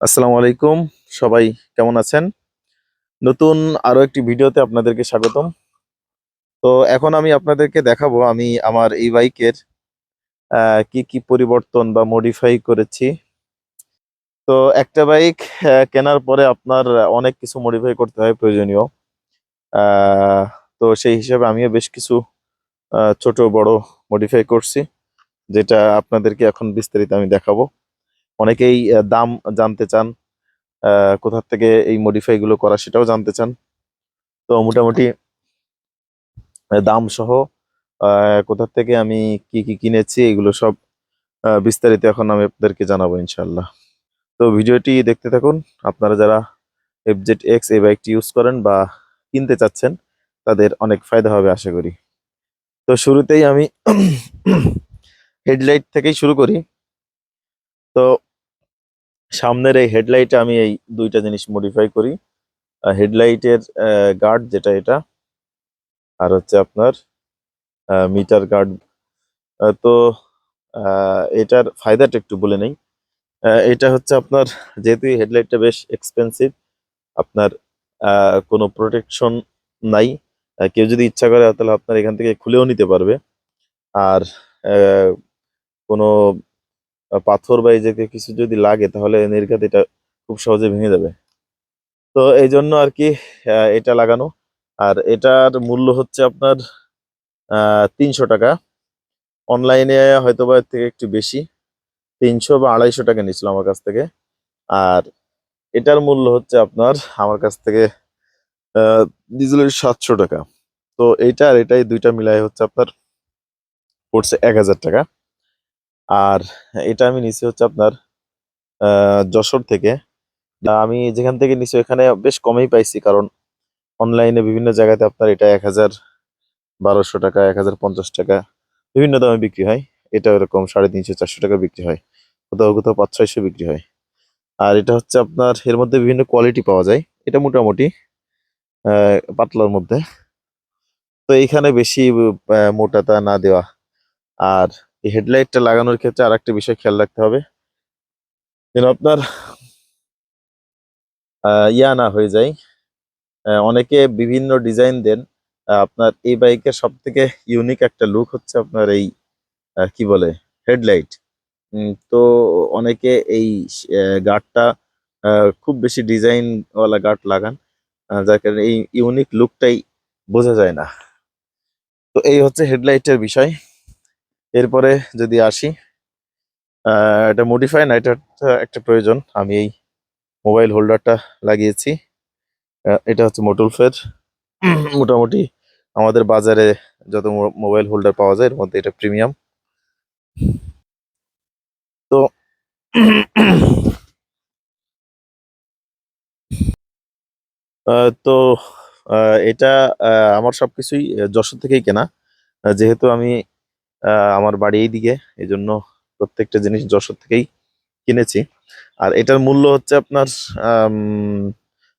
আসসালামু আলাইকুম। সবাই কেমন আছেন? নতুন আরো একটি ভিডিওতে আপনাদেরকে স্বাগতম। তো এখন আমি আপনাদেরকে দেখাবো আমি আমার এই বাইকের কি কি পরিবর্তন বা মডিফাই করেছি। তো একটা বাইক কেনার পরে আপনার অনেক কিছু মডিফাই করতে হয় প্রয়োজনীয়। আহ, তো সেই হিসেবে আমিও বেশ কিছু ছোট বড় মডিফাই করছি, যেটা আপনাদেরকে এখন বিস্তারিত আমি দেখাবো। অনেকেই দাম জানতে চান, কোথা থেকে এই মডিফাই গুলো করা সেটাও জানতে চান। তো মোটামুটি দাম সহ কোথা থেকে আমি কি কি কিনেছি এগুলো সব বিস্তারিত এখন আমি আপনাদেরকে জানাবো ইনশাল্লাহ। তো ভিডিওটি দেখতে থাকুন। আপনারা যারা এফজেড এক্স এই বাইকটি ইউজ করেন বা কিনতে চাচ্ছেন, তাদের অনেক ফায়দা হবে আশা করি। তো শুরুতেই আমি হেডলাইট থেকেই শুরু করি। তো সামনের এই হেডলাইটে আমি এই দুইটা জিনিস মডিফাই করি। হেডলাইটের গার্ড যেটা এটা, আর হচ্ছে আপনার মিটার গার্ড। তো এটার ফায়দাটা একটু বলে নেই। এটা হচ্ছে আপনার, যেহেতু হেডলাইটটা বেশ এক্সপেন্সিভ, আপনার কোনো প্রোটেকশন নাই। কেউ যদি ইচ্ছা করে তাহলে আপনার এখান থেকে খুলেও নিতে পারবে। আর আহ, কোনো পাথর বা এই জাতীয় কিছু যদি লাগে তাহলে নির্ঘাত এটা খুব সহজে ভেঙে যাবে। তো এই জন্য আর কি এটা লাগানো। আর এটার মূল্য হচ্ছে আপনার 300 টাকা। অনলাইনে হয়তো বা এর থেকে একটু বেশি, 300 বা 250 টাকা নিছিল আমার কাছ থেকে। আর এটার মূল্য হচ্ছে আপনার আমার কাছ থেকে আহ ডিজেলের 700 টাকা। তো এইটা আর এটাই দুইটা মিলাই হচ্ছে আপনার পড়ছে 1000 টাকা। আর এটা আমি নিছি হচ্ছে আপনার যশোর থেকে। আমি যেখান থেকে নিছি এখানে বেশ কমেই পাইছি, কারণ অনলাইনে বিভিন্ন জায়গাতে আপনার এটা 1000, 1200 টাকা, 1050 টাকা বিভিন্ন দামে বিক্রি হয়। এটা এরকম 350, 400 টাকা বিক্রি হয়, কোথাও কোথাও 500, 600 বিক্রি হয়। আর এটা হচ্ছে আপনার এর মধ্যে বিভিন্ন কোয়ালিটি পাওয়া যায়। এটা মোটামুটি পাতলার মধ্যে। তো এইখানে বেশি মোটাটা না দেওয়া। আর এই হেডলাইটটা লাগানোর ক্ষেত্রে আর একটা বিষয় খেয়াল রাখতে হবে, যেন আপনার ইয়া না হয়ে যায়। অনেকে বিভিন্ন ডিজাইন দেন। আপনার এই বাইকের সব থেকে ইউনিক একটা লুক হচ্ছে আপনার এই কি বলে হেডলাইট। তো অনেকে এই গার্ডটা খুব বেশি ডিজাইন ওয়ালা গার্ড লাগান, যার কারণে এই ইউনিক লুকটাই বোঝা যায় না। তো এই হচ্ছে হেডলাইটের বিষয়। এরপরে যদি আসি, এটা মডিফাই না, এটা একটা প্রয়োজন। আমি এই মোবাইল হোল্ডারটা লাগিয়েছি। এটা হচ্ছে মোটলফের। মোটামুটি আমাদের বাজারে যত মোবাইল হোল্ডার পাওয়া যায় এর মধ্যে এটা প্রিমিয়াম। তো তো এটা আমার সবকিছুই যশোর থেকেই কেনা। যেহেতু আমি আমার বাড়ি এইদিকে, এই জন্য প্রত্যেকটা জিনিস যশোর থেকেই কিনেছি। আর এটার মূল্য হচ্ছে আপনার আম,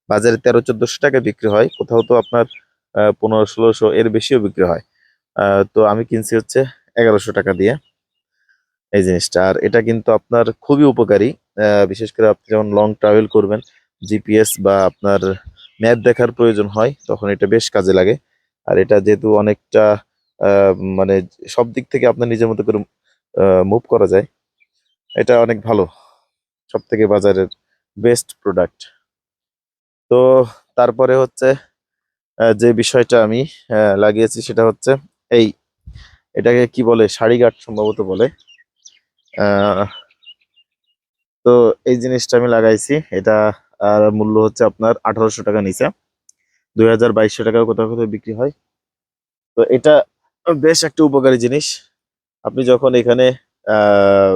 বাজারে 1300, 1400 টাকা বিক্রি হয়, কোথাও তো আপনার 1500, 1600 এর বেশিও বিক্রি হয়। তো আমি কিনছি হচ্ছে 1100 টাকা দিয়ে এই জিনিসটা। আর এটা কিন্তু আপনার খুবই উপকারী। বিশেষ করে আপনি যখন লং ট্রাভেল করবেন, জিপিএস বা আপনার ম্যাপ দেখার প্রয়োজন হয়, তখন এটা বেশ কাজে লাগে। আর এটা যেহেতু অনেকটা মানে সব দিক থেকে আপনার নিজের মতো করে মুভ করা যায়, এটা অনেক ভালো। সব থেকে বাজারের বেস্ট প্রোডাক্ট। তো তারপরে হচ্ছে যে বিষয়টা আমি লাগিয়েছি সেটা হচ্ছে এই, এটাকে কি বলে, শাড়ি গার্ড সম্ভবত বলে। আহ, তো এই জিনিসটা আমি লাগাইছি। এটা আর মূল্য হচ্ছে আপনার 1800 টাকা নিচে, 2200 টাকাও কোথাও কোথাও বিক্রি হয়। তো এটা বেশ একটা উপকারী জিনিস। আপনি যখন এখানে আহ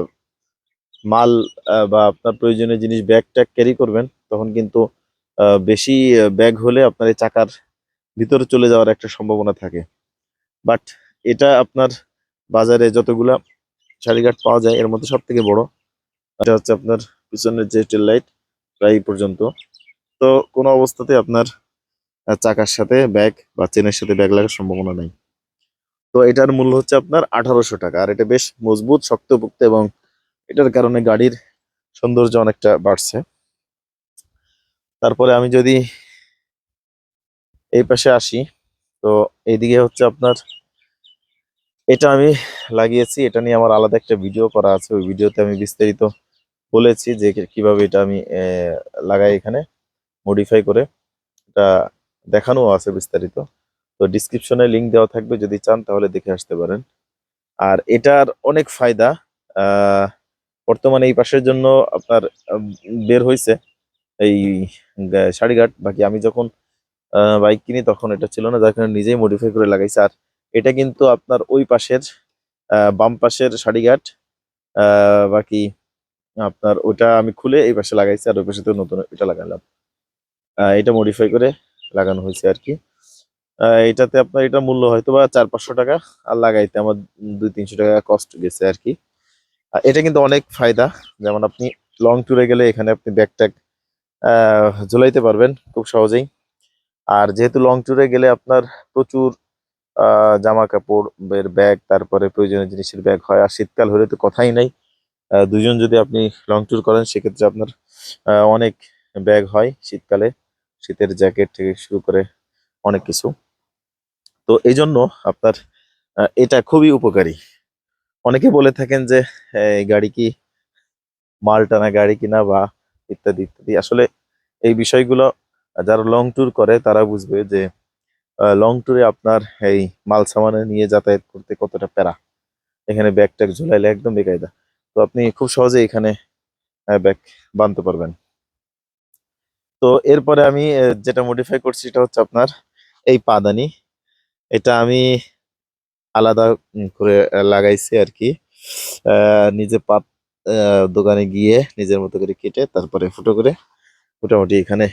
মাল বা আপনার প্রয়োজনীয় জিনিস ব্যাগ ট্যাগ ক্যারি করবেন, তখন কিন্তু বেশি ব্যাগ হলে আপনার এই চাকার ভিতরে চলে যাওয়ার একটা সম্ভাবনা থাকে। বাট এটা আপনার বাজারে যতগুলা শাড়িঘাট পাওয়া যায় এর মধ্যে সব থেকে বড়। এটা হচ্ছে আপনার পিছনের যে টেল লাইট, প্রায় এই পর্যন্ত। তো কোনো অবস্থাতে আপনার চাকার সাথে ব্যাগ বা চেনের সাথে ব্যাগ লাগার সম্ভাবনা নাই। তো এটার মূল্য হচ্ছে আপনার 1800 টাকা। আর এটা বেশ মজবুত, শক্তপোক্ত, এবং এটার কারণে গাড়ির সৌন্দর্য অনেকটা বাড়ছে। তারপরে আমি যদি এই পাশে আসি, তো এইদিকে হচ্ছে আপনার এটা আমি লাগিয়েছি। এটা নিয়ে আমার আলাদা একটা ভিডিও করা আছে, ওই ভিডিওতে আমি বিস্তারিত বলেছি যে কিভাবে এটা আমি লাগাই এখানে মডিফাই করে। এটা দেখানো আছে বিস্তারিত। তো ডিসক্রিপশনে লিংক দেওয়া থাকবে, যদি চান তাহলে দেখে আসতে পারেন। আর এটার অনেক ফায়দা। আহ বর্তমানে এই পাশের জন্য আপনার আহ, বের হয়েছে এই সাড়িঘাট। বাকি আমি যখন বাইক কিনি তখন এটা ছিল না, যার কারণে নিজেই মডিফাই করে লাগাইছে। আর এটা কিন্তু আপনার ওই পাশের বাম পাশের সাড়িঘাট। বাকি আপনার ওটা আমি খুলে এই পাশে লাগাইছি, আর ওই পাশে তো নতুন এটা লাগালাম। এটা মডিফাই করে লাগানো হয়েছে আর কি। এটাতে আপনার এটা মূল্য হয়তো বা 400-500 টাকা, আর লাগাইতে আমার 200-300 টাকা কস্ট গেছে আর কি। এটা কিন্তু অনেক ফায়দা। যেমন আপনি লং ট্যুরে গেলে এখানে আপনি ব্যাগ ট্যাগ ঝুলাইতে পারবেন খুব সহজেই। আর যেহেতু লং ট্যুরে গেলে আপনার প্রচুর জামা কাপড় এর ব্যাগ, তারপরে প্রয়োজনীয় জিনিসের ব্যাগ হয়। আর শীতকাল হলে তো কথাই নাই। দুইজন যদি আপনি লং ট্যুর করেন সেক্ষেত্রে আপনার অনেক ব্যাগ হয় শীতকালে, শীতের জ্যাকেট থেকে শুরু করে অনেক কিছু। তো এই জন্য আপনার এটা খুবই উপকারী। অনেকে বলে থাকেন যে এই গাড়ি কি মাল টানা গাড়ি কিনা, বা ইত্যাদি ইত্যাদি। আসলে এই বিষয়গুলো যারা লং ট্যুর করে তারা বুঝবে যে লং ট্যুরে আপনার এই মাল সামানে নিয়ে যাতায়াত করতে কতটা প্যারা। এখানে ব্যাগ ট্যাগ ঝুলাইলে একদম বেকায়দা। তো আপনি খুব সহজে এখানে ব্যাগ বানতে পারবেন। তো এরপরে আমি যেটা মডিফাই করছি সেটা হচ্ছে আপনার এই পাদানি। এটা আমি আলাদা করে লাগাইছি আর কি। নিজে পাত দোকানে গিয়ে নিজের মতো করে কেটে তারপরে ফুটো করে মোটামুটি এখানে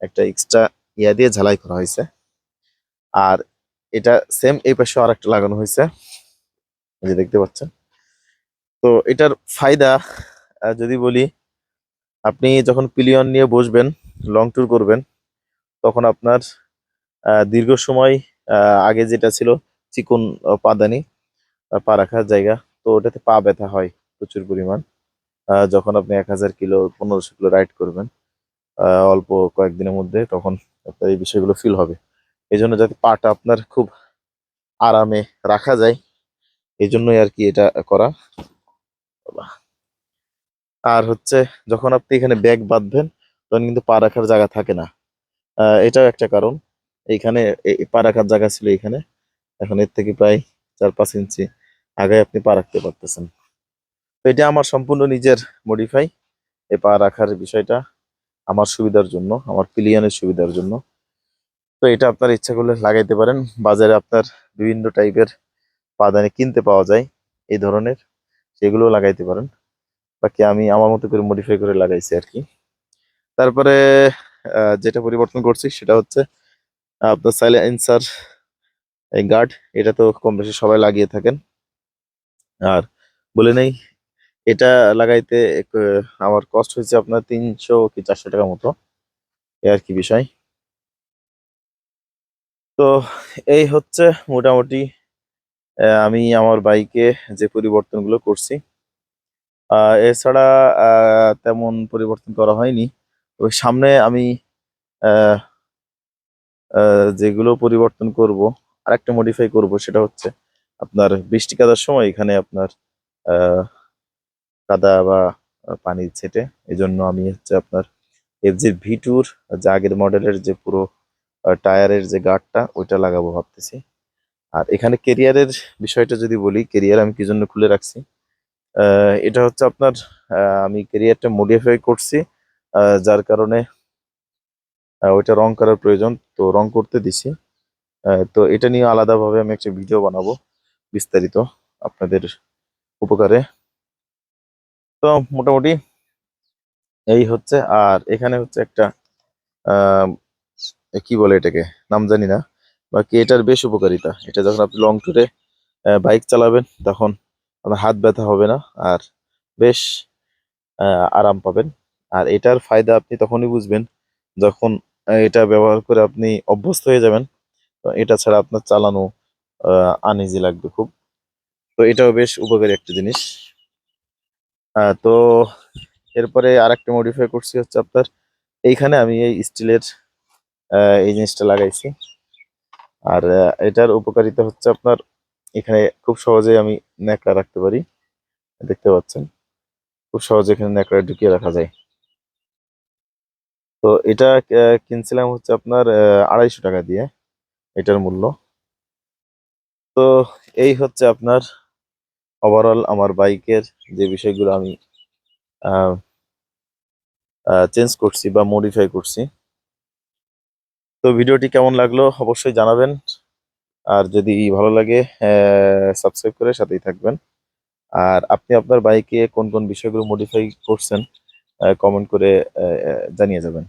একটা এক্সট্রা ইয়া দিয়ে ঝালাই করা হয়েছে। আর এটা সেম এই পাশে আর একটা লাগানো হয়েছে, এই যে দেখতে পাচ্ছেন। তো এটার ফায়দা যদি বলি, আপনি যখন পিলিয়ন নিয়ে বসবেন, লং ট্যুর করবেন, তখন আপনার দীর্ঘ সময় আগে যেটা ছিল চিকন পাদানি পা রাখার জায়গা, তো ওটাতে পা ব্যথা হয় প্রচুর পরিমাণ। যখন আপনি 1000 কিলো 1500 কিলো রাইড করবেন অল্প কয়েকদিনের মধ্যে, তখন আপনার এই বিষয়গুলো ফিল হবে। এই জন্য যাতে পাটা আপনার খুব আরামে রাখা যায়, এই জন্যই আর কি এটা করা। আর হচ্ছে যখন আপনি এখানে ব্যাগ বাঁধবেন তখন কিন্তু পা রাখার জায়গা থাকে না। এটাও একটা কারণ। এইখানে পা রাখার জায়গা ছিল এখানে, এখন এর থেকে প্রায় 4-5 ইঞ্চি আগে আপনি পা রাখতে পারতেছেন। তো এটা আমার সম্পূর্ণ নিজের মডিফাই, এই পা রাখার বিষয়টা আমার সুবিধার জন্য, আমার পিলিয়নের সুবিধার জন্য। তো এটা আপনার ইচ্ছা করলে লাগাইতে পারেন। বাজারে আপনার বিভিন্ন টাইপের পাদানি কিনতে পাওয়া যায় এই ধরনের, সেগুলো লাগাইতে পারেন। বাকি আমি আমার মতো করে মডিফাই করে লাগাইছি আর কি। তারপরে যেটা পরিবর্তন করছি সেটা হচ্ছে আপনার সাইলেন্সার এই গার্ড। এটা তো কম বেশি সবাই লাগিয়ে থাকেন। আর বলে নেই, এটা লাগাইতে আমার কষ্ট হয়েছে আপনার 300 কি 400 টাকা মতো, এই আর কি বিষয়। তো এই হচ্ছে মোটামুটি আমি আমার বাইকে যে পরিবর্তনগুলো করছি। এছাড়া তেমন পরিবর্তন করা হয়নি। তবে সামনে আমি আহ, যেগুলো পরিবর্তন করব, আরেকটা মডিফাই করব, সেটা হচ্ছে আপনার বৃষ্টি কাদার সময় এখানে আপনার আহ, কাদা বা পানি ছেটে। এই জন্য আমি হচ্ছে আপনার FZ V2-র যে আগের মডেলের যে পুরো টায়ারের যে গার্ডটা ওইটা লাগাবো ভাবতেছি। আর এখানে কেরিয়ারের বিষয়টা যদি বলি, কেরিয়ার আমি কি জন্য খুলে রাখছি, এটা হচ্ছে আপনার আমি কেরিয়ারটা মডিফাই করছি, যার কারণে ওইটা রং করার প্রয়োজন, তো রং করতে দিছি। তো এটা নিয়ে আলাদাভাবে আমি একটা ভিডিও বানাবো বিস্তারিত আপনাদের উপকারে। তো মোটামুটি এই হচ্ছে। আর এখানে হচ্ছে একটা আহ কি বলে এটাকে, নাম জানি না। বাকি এটার বেশ উপকারিতা, এটা যখন আপনি লং ট্যুরে বাইক চালাবেন তখন আপনার হাত ব্যথা হবে না, আর বেশ আরাম পাবেন। আর এটার ফায়দা আপনি তখনই বুঝবেন যখন এটা ব্যবহার করে আপনি অভ্যস্ত হয়ে যাবেন। তো এটা ছাড়া আপনার চালানো আনইজি লাগবে খুব। তো এটাও বেশ উপকারী একটা জিনিস। তো এরপরে আরেকটা মডিফাই করছি হচ্ছে আপনার এইখানে আমি এই স্টিলের এই জিনিসটা লাগাইছি। আর এটার উপকারিতা হচ্ছে আপনার এখানে খুব সহজেই আমি ন্যাকড়া রাখতে পারি। দেখতে পাচ্ছেন খুব সহজে এখানে ন্যাকড়া ঢুকিয়ে রাখা যায়। তো এটা কিনছিলাম হচ্ছে আপনার 250 টাকা দিয়ে এটার মূল্য। তো এই হচ্ছে আপনার ওভারঅল আমার বাইকের যে বিষয়গুলো আমি চেঞ্জ করছি বা মডিফাই করছি। তো ভিডিওটি কেমন লাগলো অবশ্যই জানাবেন। আর যদি ভালো লাগে সাবস্ক্রাইব করে সাথেই থাকবেন। আর আপনি আপনার বাইকে কোন কোন বিষয়গুলো মডিফাই করছেন কমেন্ট করে জানিয়ে যাবেন।